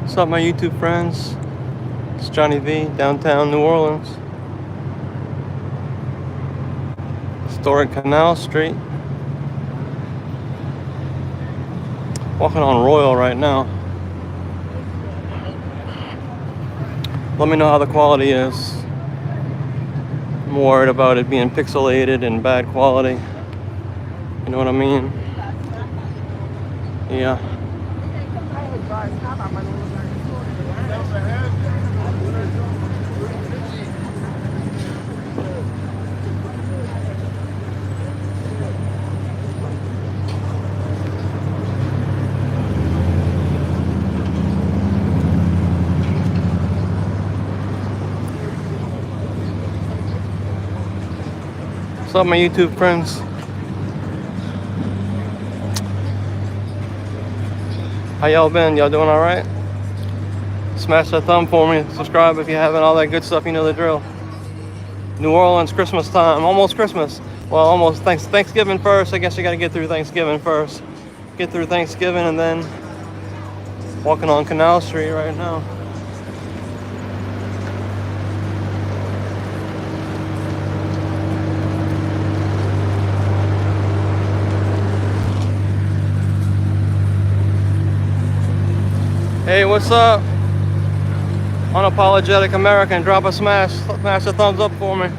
What's up, my YouTube friends? It's Johnny V, downtown New Orleans. Historic Canal Street. Walking on Royal right now. Let me know how the quality is. I'm worried about it being pixelated and bad quality. You know what I mean? Yeah. What's up, my YouTube friends? How y'all been? Y'all doing alright? Smash that thumb for me. Subscribe if you haven't. All that good stuff, you know the drill. New Orleans, Christmas time. Almost Christmas. Well, almost Thanksgiving first. I guess you gotta get through Thanksgiving first. Get through Thanksgiving and then walking on Canal Street right now. Hey, what's up? Unapologetic American, drop a smash a thumbs up for me.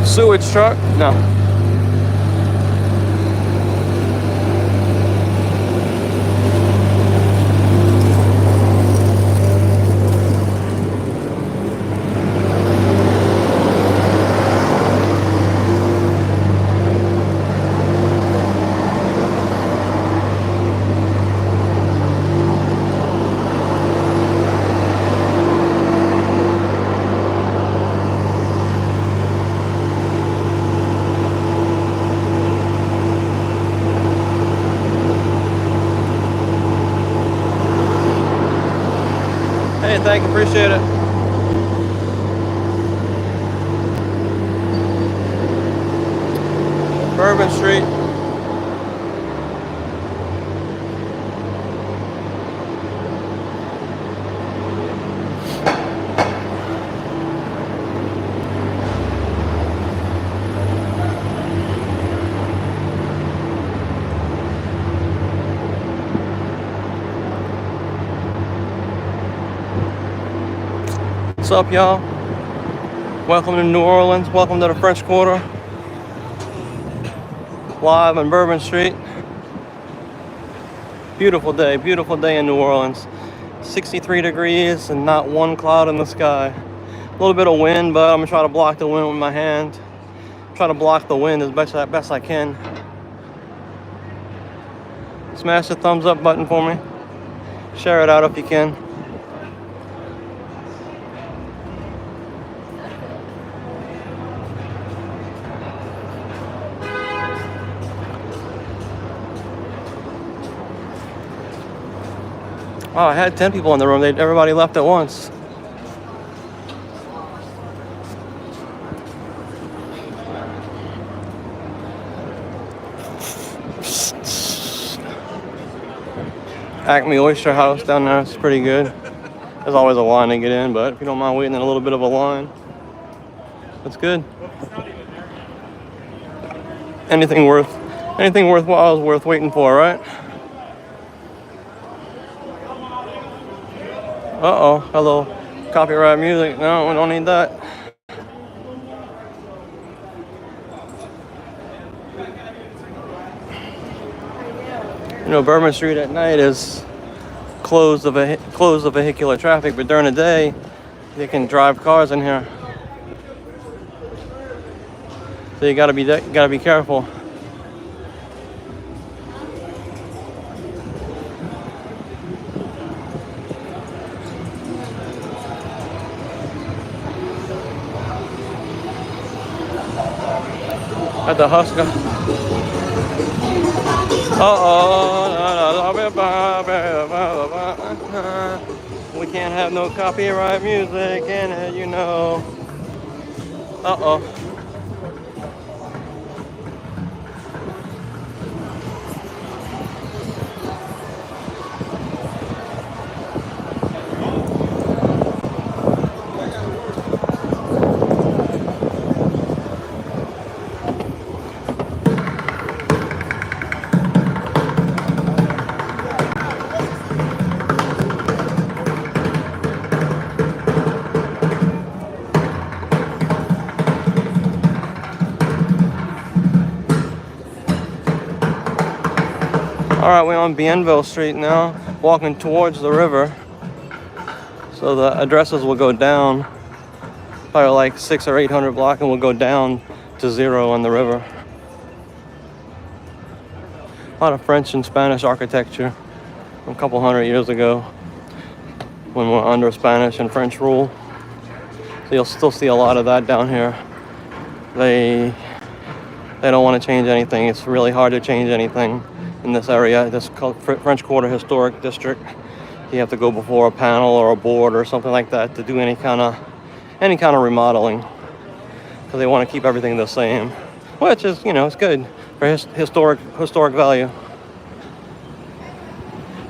Sewage truck? No. Hey, thank you, appreciate it. Bourbon Street. What's up, y'all? Welcome to New Orleans. Welcome to the French Quarter. Live on Bourbon Street. Beautiful day in New Orleans. 63 degrees and not one cloud in the sky. A little bit of wind, but I'm gonna try to block the wind with my hand. Try to block the wind as best I can. Smash the thumbs up button for me. Share it out if you can. Wow, I had 10 people in the room. Everybody left at once. Acme Oyster House down there. It's pretty good. There's always a line to get in, but if you don't mind waiting in a little bit of a line, that's good. Anything worthwhile is worth waiting for, right? Uh-oh, hello. Copyright music. No, we don't need that. You know, Bourbon Street at night is closed of vehicular traffic, but during the day, they can drive cars in here. So you gotta be careful. At the Husker. We can't have no copyright music in it, you know. Uh-oh. All right, we're on Bienville Street now, walking towards the river. So the addresses will go down, probably like 600 or 800 block, and will go down to 0 on the river. A lot of French and Spanish architecture from a couple hundred years ago when we're under Spanish and French rule. So you'll still see a lot of that down here. They don't want to change anything. It's really hard to change anything in this area, this French Quarter Historic District. You have to go before a panel or a board or something like that to do any kind of remodeling, because they want to keep everything the same, which is, it's good for historic value.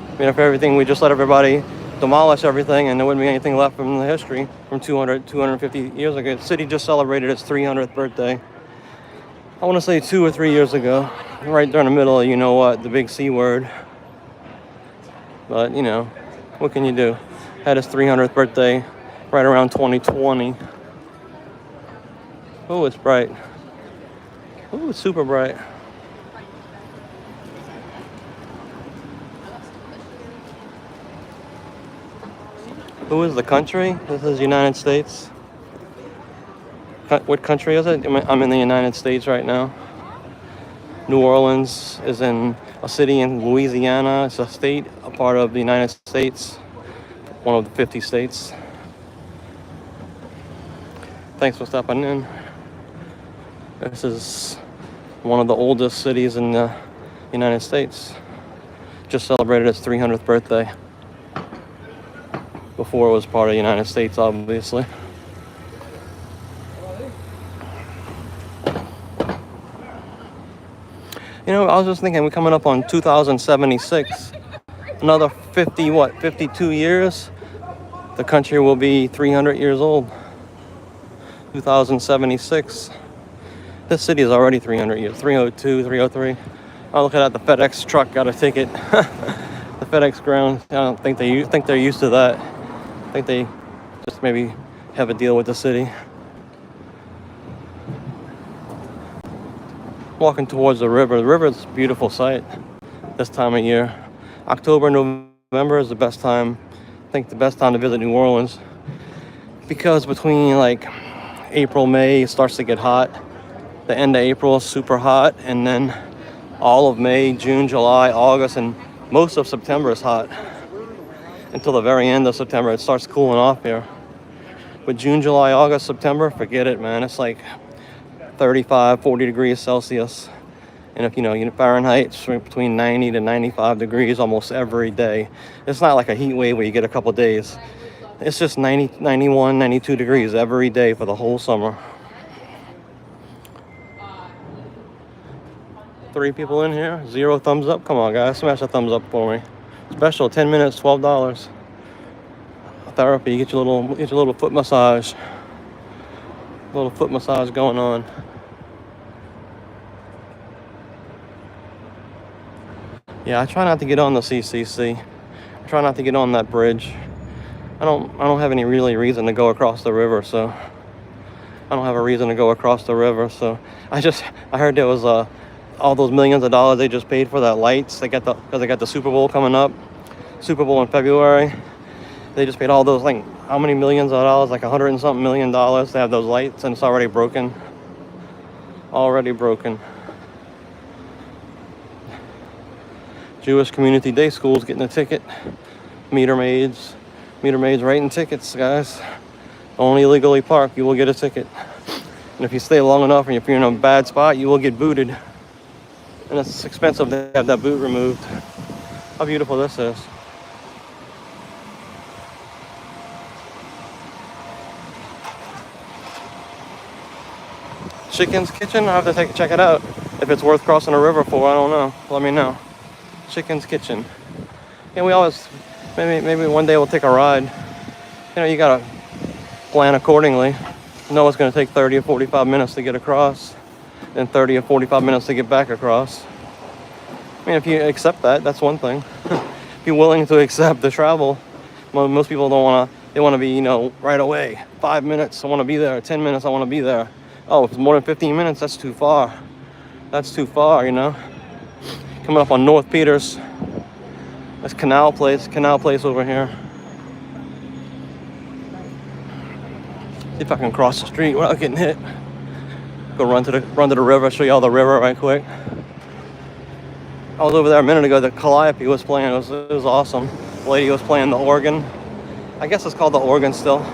I mean, if everything, we just let everybody demolish everything and there wouldn't be anything left from the history from 250 years ago. The city just celebrated its 300th birthday. I want to say 2 or 3 years ago, right there in the middle of, the big C word. But, what can you do? Had his 300th birthday right around 2020. Oh, it's bright. Oh, it's super bright. Who is the country? This is United States. What country is it? I'm in the United States right now. New Orleans is in a city in Louisiana. It's a state, a part of the United States, one of the 50 states. Thanks for stopping in. This is one of the oldest cities in the United States. Just celebrated its 300th birthday. Before it was part of the United States, obviously. I was just thinking, we're coming up on 2076. Another 52 years, the country will be 300 years old. 2076. This city is already 300 years. 302, 303. Oh, look at that, the FedEx truck got a ticket. The FedEx ground, I don't think they're used to that. I think they just maybe have a deal with the city. Walking towards the river. The river is a beautiful sight this time of year. October, November is the best time. I think the best time to visit New Orleans, because between like April, May, it starts to get hot. The end of April is super hot, and then all of May, June, July, August, and most of September is hot. Until the very end of September, it starts cooling off here. But June, July, August, September, forget it, man. It's like 35, 40 degrees Celsius. And if Fahrenheit, it's between 90 to 95 degrees almost every day. It's not like a heat wave where you get a couple days. It's just 90, 91, 92 degrees every day for the whole summer. 3 people in here, 0 thumbs up. Come on, guys, smash a thumbs up for me. Special, 10 minutes, $12. Therapy, you get your little foot massage. Little foot massage going on. Yeah, I try not to get on the CCC. I try not to get on that bridge. I don't have any really reason to go across the river, so I don't have a reason to go across the river. So I heard there was all those millions of dollars they just paid for that lights. Because they got the Super Bowl coming up. Super Bowl in February. They just paid all those, like, how many millions of dollars? Like $100 and something million to have those lights, and it's already broken. Already broken. Jewish Community Day School's getting a ticket. Meter maids writing tickets, guys. Only legally park, you will get a ticket. And if you stay long enough and if you're in a bad spot, you will get booted. And it's expensive to have that boot removed. How beautiful this is. Chicken's Kitchen. I have to check it out. If it's worth crossing a river for, I don't know. Let me know. Chicken's Kitchen. Yeah, we always maybe one day we'll take a ride. You know, you gotta plan accordingly. You know it's gonna take 30 or 45 minutes to get across, and 30 or 45 minutes to get back across. I mean, if you accept that, that's one thing. If you're willing to accept the travel, most people don't wanna. They wanna be, you know, right away. 5 minutes, I wanna be there. 10 minutes, I wanna be there. Oh, if it's more than 15 minutes, that's too far. That's too far, you know. Coming up on North Peters. That's Canal Place over here. See if I can cross the street without getting hit. Go run to the river, show you all the river right quick. I was over there a minute ago. The Calliope was playing. It was awesome. The lady was playing the organ. I guess it's called the organ still.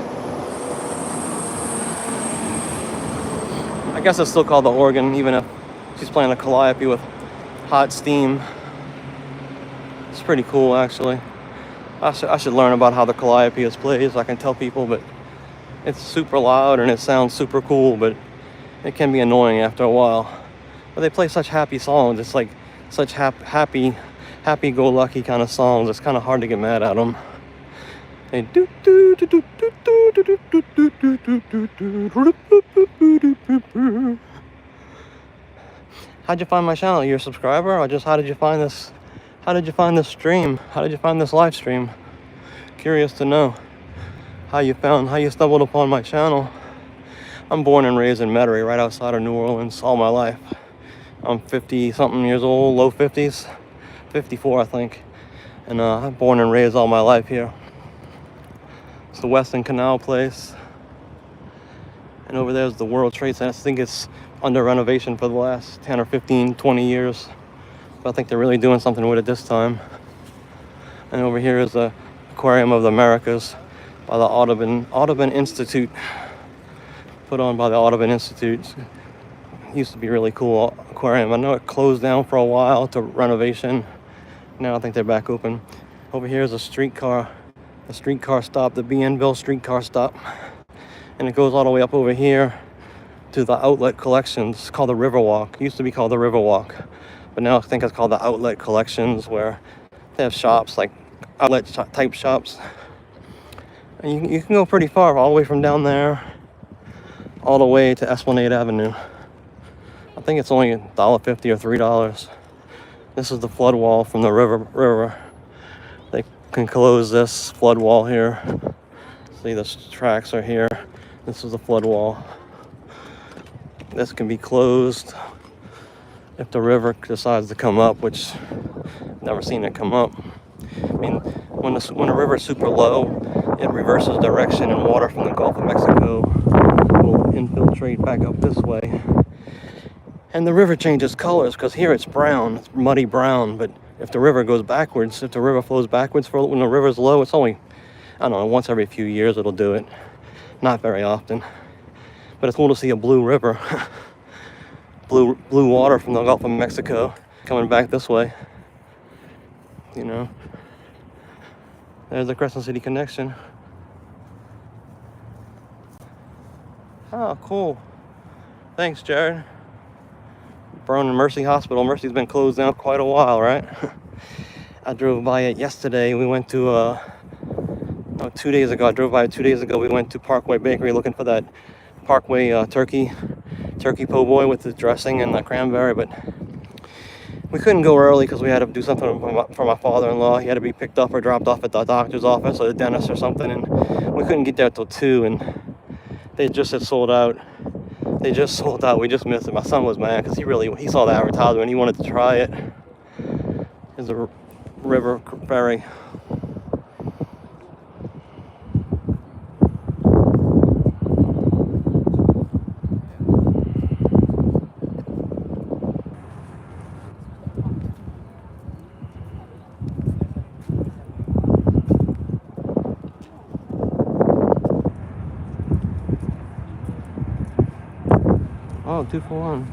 I guess it's still called the organ, even if she's playing the Calliope with hot steam. It's pretty cool, actually. I should learn about how the Calliope is played so I can tell people, but it's super loud and it sounds super cool, but it can be annoying after a while. But they play such happy songs. It's like such happy-go-lucky kind of songs. It's kind of hard to get mad at them. They do do do do do do do do do do do do. How'd you find my channel? You're a subscriber, or just how did you find this? How did you find this stream? How did you find this live stream? Curious to know how you stumbled upon my channel. I'm born and raised in Metairie, right outside of New Orleans, all my life. I'm 50-something years old, low 50s, 54 I think, and I'm born and raised all my life here. It's the Weston Canal Place, and over there's the World Trade Center. I think it's under renovation for the last 10 or 15, 20 years. But I think they're really doing something with it this time. And over here is the Aquarium of the Americas by the Audubon Institute. Put on by the Audubon Institute. It used to be a really cool aquarium. I know it closed down for a while to renovation. Now I think they're back open. Over here is a streetcar stop, the Bienville streetcar stop. And it goes all the way up over here to the outlet collections. It's called the Riverwalk. It used to be called the Riverwalk, but now I think it's called the outlet collections, where they have shops, like outlet type shops. And you can go pretty far, all the way from down there all the way to Esplanade Avenue. I think it's only $1.50 or $3. This is the flood wall from the river. They can close this flood wall here. See, the tracks are here. This is the flood wall. This can be closed if the river decides to come up, which I've never seen it come up. I mean, when the river is super low, it reverses direction, and water from the Gulf of Mexico will infiltrate back up this way. And the river changes colors, because here it's brown, it's muddy brown, but if the river goes backwards, if the river flows backwards, when the river's low, it's only, I don't know, once every few years it'll do it. Not very often. But it's cool to see a blue river. blue water from the Gulf of Mexico coming back this way. You know. There's the Crescent City connection. Oh, cool. Thanks, Jared. Brown Mercy Hospital. Mercy's been closed down quite a while, right? I drove by it yesterday. We went to 2 days ago. I drove by it 2 days ago. We went to Parkway Bakery looking for that Parkway turkey po' boy with the dressing and the cranberry, but we couldn't go early because we had to do something for my father-in-law. He had to be picked up or dropped off at the doctor's office or the dentist or something, and we couldn't get there till 2, and they just had sold out. They just sold out. We just missed it. My son was mad because he saw the advertisement and he wanted to try it. There's a river ferry. Oh, 2 for 1.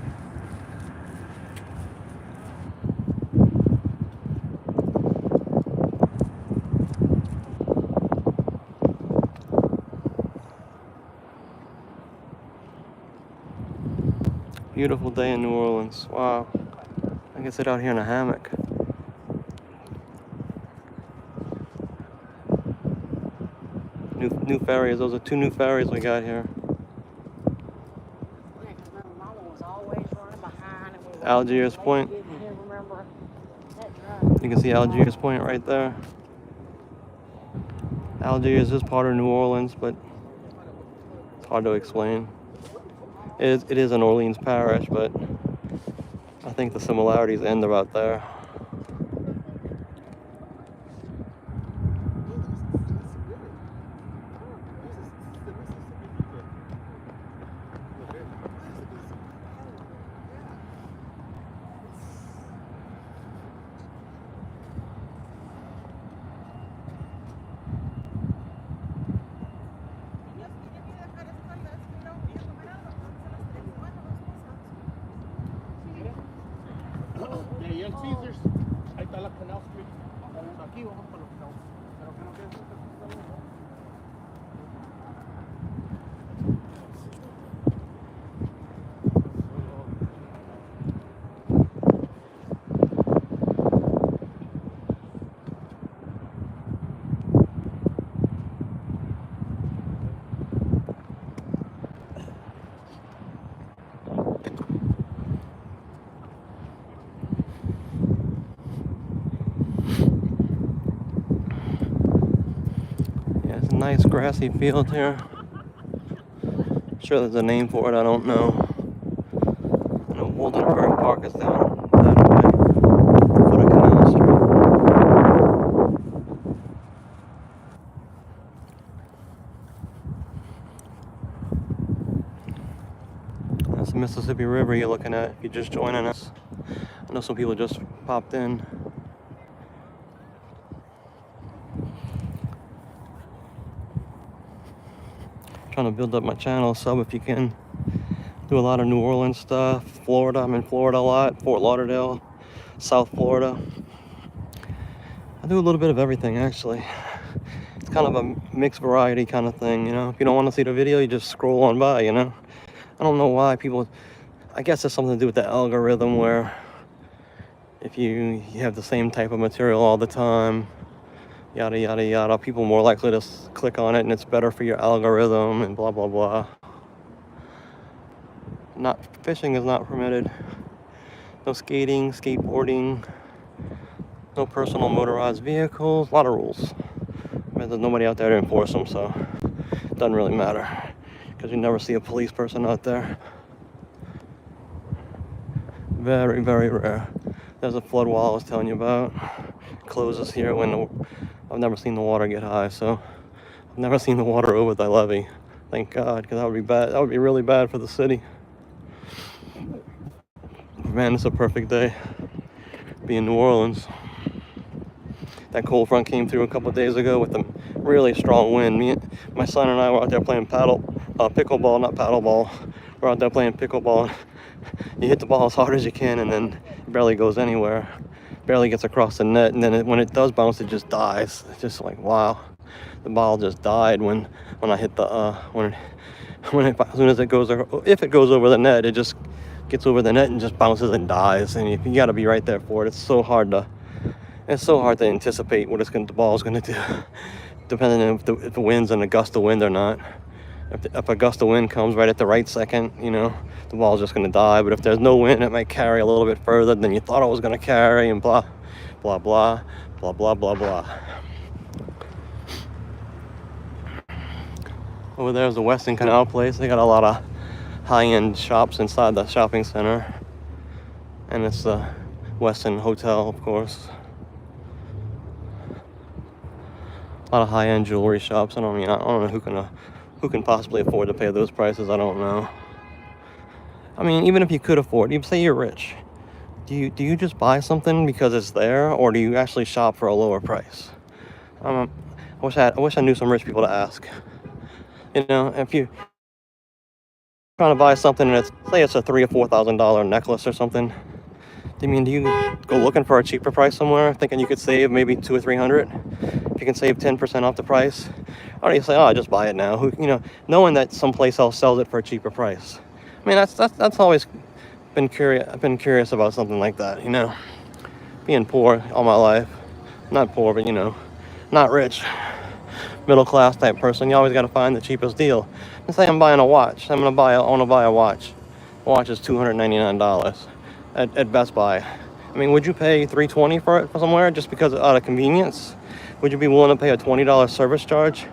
Beautiful day in New Orleans. Wow. I can sit out here in a hammock. New ferries. Those are 2 new ferries we got here. Algiers Point. You can see Algiers Point right there. Algiers is part of New Orleans, but it's hard to explain. It is an Orleans parish, but I think the similarities end about there. It's a nice grassy field here. Sure there's a name for it, I don't know. I know Woldenberg Park is down that way, foot of Canal Street. That's the Mississippi River you're looking at if you're just joining us. I know some people just popped in. Trying to build up my channel, sub if you can. Do a lot of New Orleans stuff, Florida. I'm in Florida a lot, Fort Lauderdale, South Florida. I do a little bit of everything actually. It's kind of a mixed variety kind of thing, you know. If you don't want to see the video, you just scroll on by, you know. I don't know why people, I guess it's something to do with the algorithm where if you have the same type of material all the time, yada yada yada, people are more likely to click on it and it's better for your algorithm and blah blah blah. Fishing is not permitted. No skating, skateboarding, no personal motorized vehicles, a lot of rules. I mean, there's nobody out there to enforce them, so it doesn't really matter because you never see a police person out there. Very, very rare. There's a flood wall I was telling you about. Closes here when I've never seen the water get high, so I've never seen the water over the levee. Thank God, because that would be bad. That would be really bad for the city. Man, it's a perfect day. Be in New Orleans. That cold front came through a couple of days ago with a really strong wind. My son and I were out there playing pickleball, not paddleball. We're out there playing pickleball. You hit the ball as hard as you can, and then it barely goes anywhere. Barely gets across the net, and then when it does bounce, it just dies. It's just like, wow, the ball just died when I hit the as soon as it goes, if it goes over the net, it just gets over the net and just bounces and dies. And you got to be right there for it. It's so hard to anticipate what the ball's going to do, depending on if the wind's in a gust of wind or not. If a gust of wind comes right at the right second, you know, the ball's just going to die. But if there's no wind, it might carry a little bit further than you thought it was going to carry, and blah, blah, blah, blah, blah, blah, blah. Over there's the Weston Canal place. They got a lot of high-end shops inside the shopping center. And it's the Weston Hotel, of course. A lot of high-end jewelry shops. I don't know who can possibly afford to pay those prices. I don't know. I mean, even if you could afford, you say you're rich, do you just buy something because it's there, or do you actually shop for a lower price? I wish I knew some rich people to ask. You know, if you're trying to buy something and say it's a $3,000 or $4,000 necklace or something, do you go looking for a cheaper price somewhere, thinking you could save maybe $200 or $300? If you can save 10% off the price, or do you say, oh, just buy it now? Knowing that someplace else sells it for a cheaper price. I mean, that's always I've been curious about something like that, you know. Being poor all my life. Not poor, but, you know, not rich. Middle class type person. You always got to find the cheapest deal. Let's say I'm buying a watch. I want to buy a watch. The watch is $299 at Best Buy. I mean, would you pay $320 for it somewhere just because out of convenience? Would you be willing to pay a $20 service charge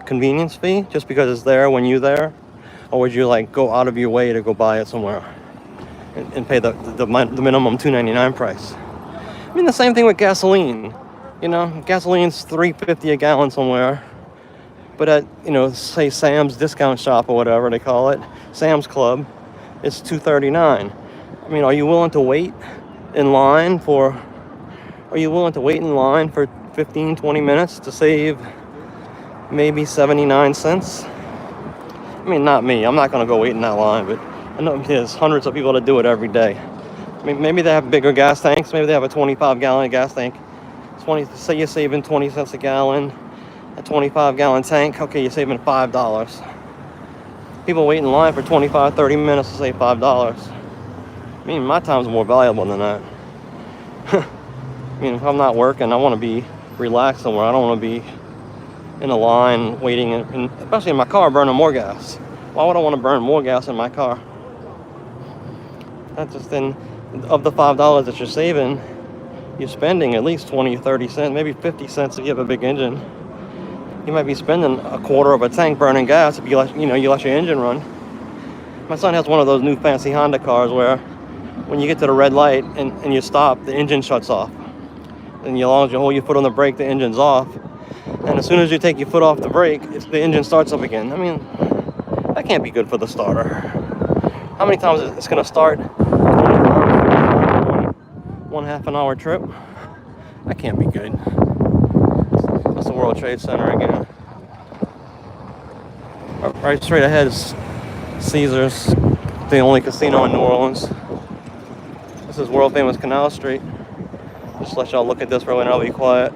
convenience fee just because it's there when you're there? Or would you like go out of your way to go buy it somewhere and pay the minimum $2.99 price? I mean, the same thing with gasoline. You know, gasoline's $3.50 a gallon somewhere, but at, you know, say Sam's discount shop or whatever they call it, Sam's Club, it's $2.39. I mean, are you willing to wait in line for 15, 20 minutes to save maybe 79 cents? I mean, not me. I'm not going to go wait in that line, but I know there's hundreds of people that do it every day. I mean, maybe they have bigger gas tanks. Maybe they have a 25-gallon gas tank. Say you're saving 20 cents a gallon, a 25-gallon tank. Okay, you're saving $5. People wait in line for 25, 30 minutes to save $5. I mean, my time's more valuable than that. I mean, if I'm not working, I want to be relaxed somewhere. I don't want to be in a line waiting, and especially in my car, burning more gas. Why would I want to burn more gas in my car? That's just of the $5 that you're saving, you're spending at least 20 or 30 cents, maybe 50 cents if you have a big engine. You might be spending a quarter of a tank burning gas if you let your engine run. My son has one of those new fancy Honda cars where when you get to the red light and you stop, the engine shuts off. And as long as you hold your foot on the brake, the engine's off. And as soon as you take your foot off the brake, the engine starts up again. I mean, that can't be good for the starter. How many times is it's going to start? One half-an-hour trip? That can't be good. That's the World Trade Center again. Right straight ahead is Caesars, the only casino in New Orleans. This is world famous Canal Street. Just let y'all look at this for a minute, I'll be quiet.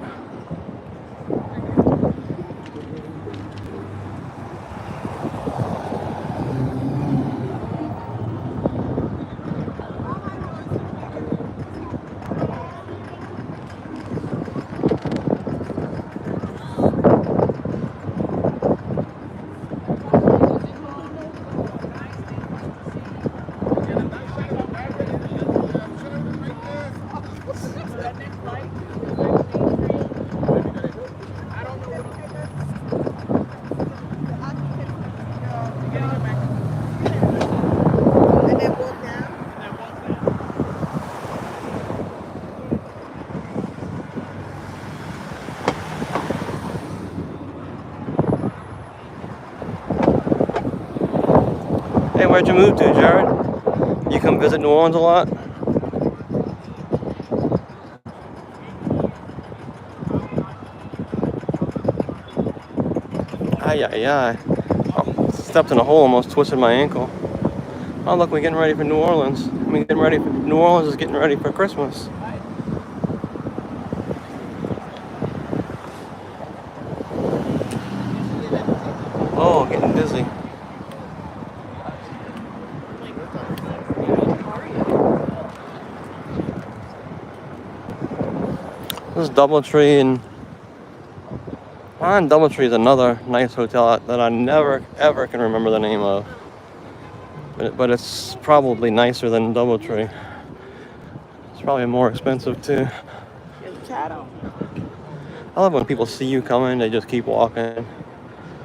Hey, where'd you move to, Jared? You come visit New Orleans a lot? Ay, ay, ay. Oh, stepped in a hole, almost twisted my ankle. Oh, look, we're getting ready for New Orleans. New Orleans is getting ready for Christmas. Oh, getting dizzy. This is Doubletree, and behind Doubletree is another nice hotel that I never ever can remember the name of. But it's probably nicer than Doubletree. It's probably more expensive too. I love when people see you coming, they just keep walking.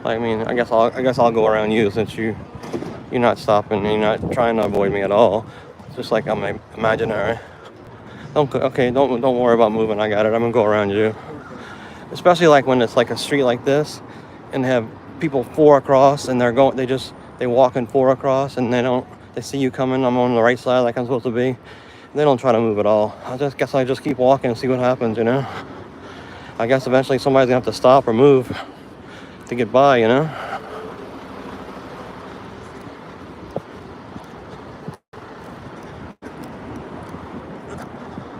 I mean, I guess I'll go around you since you're not stopping, you're not trying to avoid me at all. It's just like I'm imaginary. Don't worry about moving. I got it. I'm gonna go around you. Especially like when it's like a street like this, and they have people 4 across, and they walk in 4 across, and they see you coming. I'm on the right side like I'm supposed to be. They don't try to move at all. I just keep walking and see what happens, you know. I guess eventually somebody's gonna have to stop or move to get by, you know.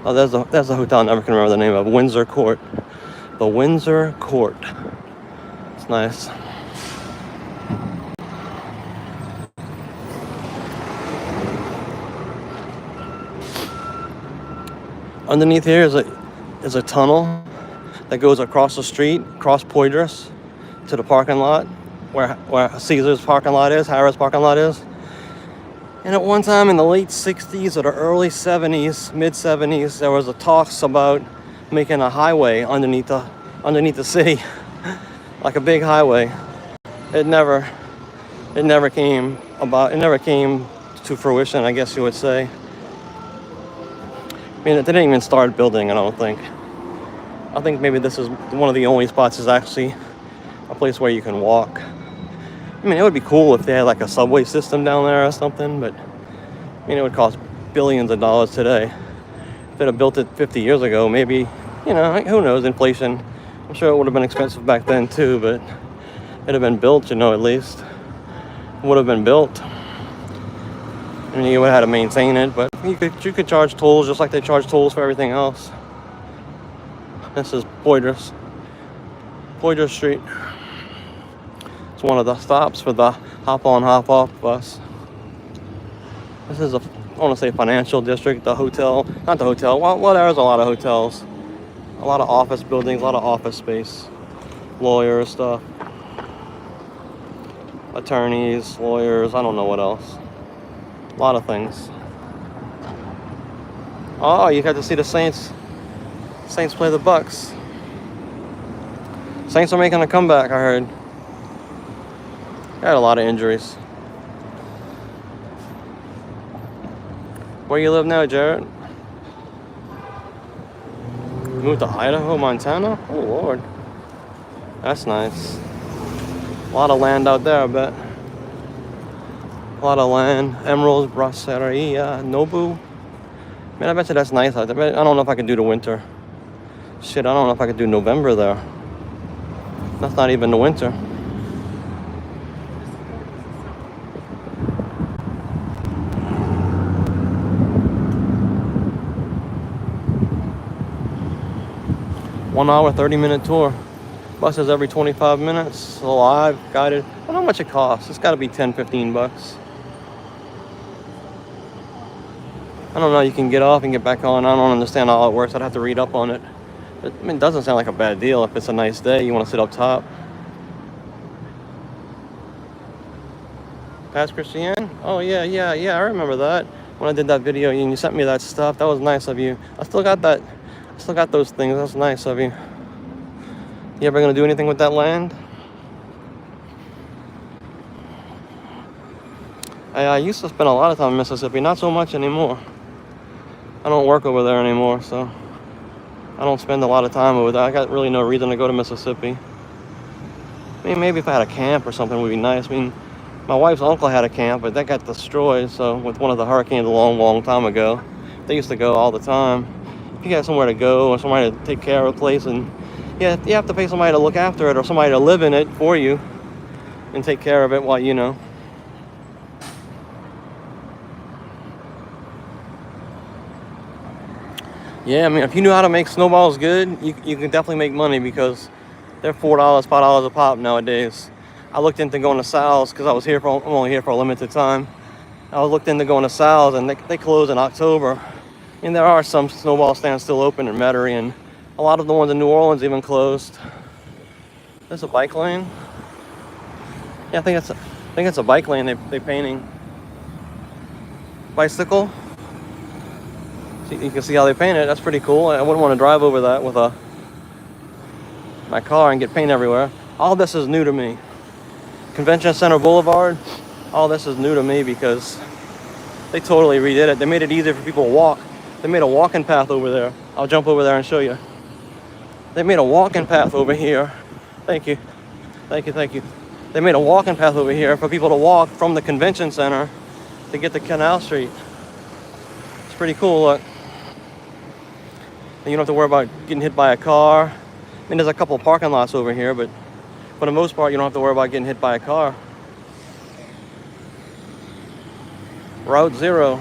Oh, there's a hotel I never can remember the name of. Windsor Court. The Windsor Court. It's nice. Underneath here is a tunnel that goes across the street, across Poydras, to the parking lot where Caesar's parking lot is, Harrah's parking lot is. And at one time in the late 60s or the early 70s, mid 70s, there was a talks about making a highway underneath the city, like a big highway. It never came to fruition, I guess you would say. I mean, they didn't even start building, I don't think. I think maybe this is one of the only spots is actually a place where you can walk. I mean, it would be cool if they had like a subway system down there or something, but I mean, it would cost billions of dollars today. If they'd have built it 50 years ago, maybe, you know, who knows, inflation. I'm sure it would have been expensive back then too, but it'd have been built, you know, at least. It would have been built. I mean, you would have had to maintain it, but you could charge tolls just like they charge tolls for everything else. This is Poydras Street. It's one of the stops for the hop-on, hop-off bus. This is I want to say financial district, the hotel, not the hotel, well, there's a lot of hotels. A lot of office buildings, a lot of office space. Lawyers, stuff. Attorneys, lawyers, I don't know what else. A lot of things. Oh, you got to see the Saints. Saints play the Bucks. Saints are making a comeback, I heard. They had a lot of injuries. Where you live now, Jared? You moved to Idaho, Montana? Oh, Lord. That's nice. A lot of land out there, I bet. A lot of land. Emeralds, Brasseria, Nobu. Man, I bet you that's nice out there. I don't know if I could do the winter. Shit, I don't know if I could do November there. That's not even the winter. One hour, 30-minute tour. Buses every 25 minutes. Live, guided. I don't know how much it costs. It's got to be 10, 15 bucks. I don't know. You can get off and get back on. I don't understand how it works. I'd have to read up on it. I mean, it doesn't sound like a bad deal. If it's a nice day, you want to sit up top. Past Christiane? Oh, yeah. I remember that. When I did that video and you sent me that stuff, that was nice of you. I still got that. I still got those things. That's nice of you. You ever going to do anything with that land? I used to spend a lot of time in Mississippi. Not so much anymore. I don't work over there anymore, so I don't spend a lot of time over there. I got really no reason to go to Mississippi. I mean, maybe if I had a camp or something would be nice. I mean, my wife's uncle had a camp, but that got destroyed. So with one of the hurricanes a long time ago, they used to go all the time. If you got somewhere to go or somebody to take care of a place, and yeah, you have to pay somebody to look after it or somebody to live in it for you and take care of it while you know. Yeah, I mean, if you knew how to make snowballs good, you can definitely make money because they're $4, $5 a pop nowadays. I looked into going to Sal's because I'm only here for a limited time. I looked into going to Sal's and they close in October. And there are some snowball stands still open in Metairie, and a lot of the ones in New Orleans even closed. There's a bike lane. Yeah, I think it's a bike lane they're painting. Bicycle. You can see how they paint it. That's pretty cool. I wouldn't want to drive over that with my car and get paint everywhere. All this is new to me. Convention Center Boulevard, all this is new to me because they totally redid it. They made it easier for people to walk. They made a walking path over there. I'll jump over there and show you. They made a walking path over here. Thank you. They made a walking path over here for people to walk from the convention center to get to Canal Street. It's pretty cool, look. And you don't have to worry about getting hit by a car. I mean, there's a couple parking lots over here, but for the most part, you don't have to worry about getting hit by a car. Route 0.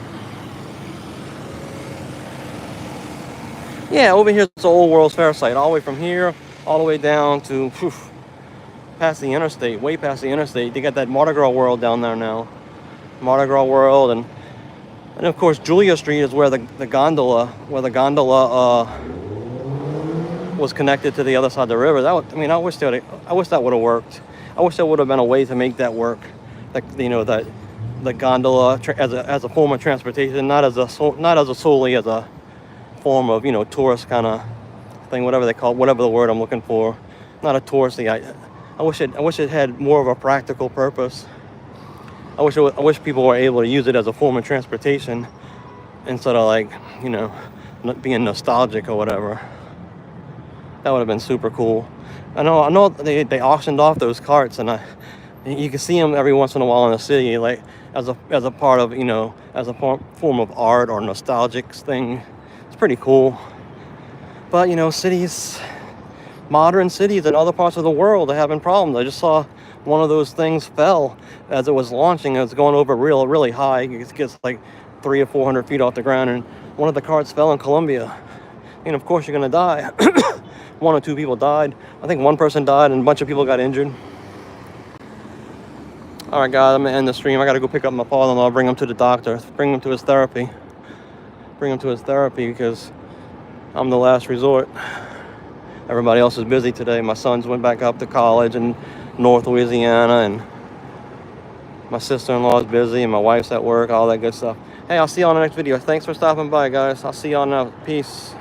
Yeah, over here it's the Old World's Fair site. All the way from here, all the way down to past the interstate, way past the interstate. They got that Mardi Gras World down there now. Mardi Gras World, and And of course, Julia Street is where the gondola, was connected to the other side of the river. I wish that would have worked. I wish there would have been a way to make that work. That the gondola as a form of transportation, not as solely as a form of tourist kind of thing, whatever they call it, whatever the word I'm looking for. Not a touristy. I wish it had more of a practical purpose. I wish people were able to use it as a form of transportation instead of not being nostalgic or whatever. That would have been super cool. I know they auctioned off those carts, and you can see them every once in a while in the city, like as a part of as a form of art or nostalgic thing. It's pretty cool. But modern cities in other parts of the world are having problems. I just saw one of those things fell as it was launching. It was going over really high. It gets like 300 or 400 feet off the ground, and one of the carts fell in Colombia. Of course you're gonna die. One or two people died. I think one person died and a bunch of people got injured. All right, guys, I'm gonna end the stream. I gotta go pick up my father-in-law, bring him to the doctor, bring him to his therapy because I'm the last resort. Everybody else is busy today. My sons went back up to college in North Louisiana, and my sister-in-law is busy, and my wife's at work, all that good stuff. Hey, I'll see you on the next video. Thanks for stopping by, guys. I'll see y'all now. Peace.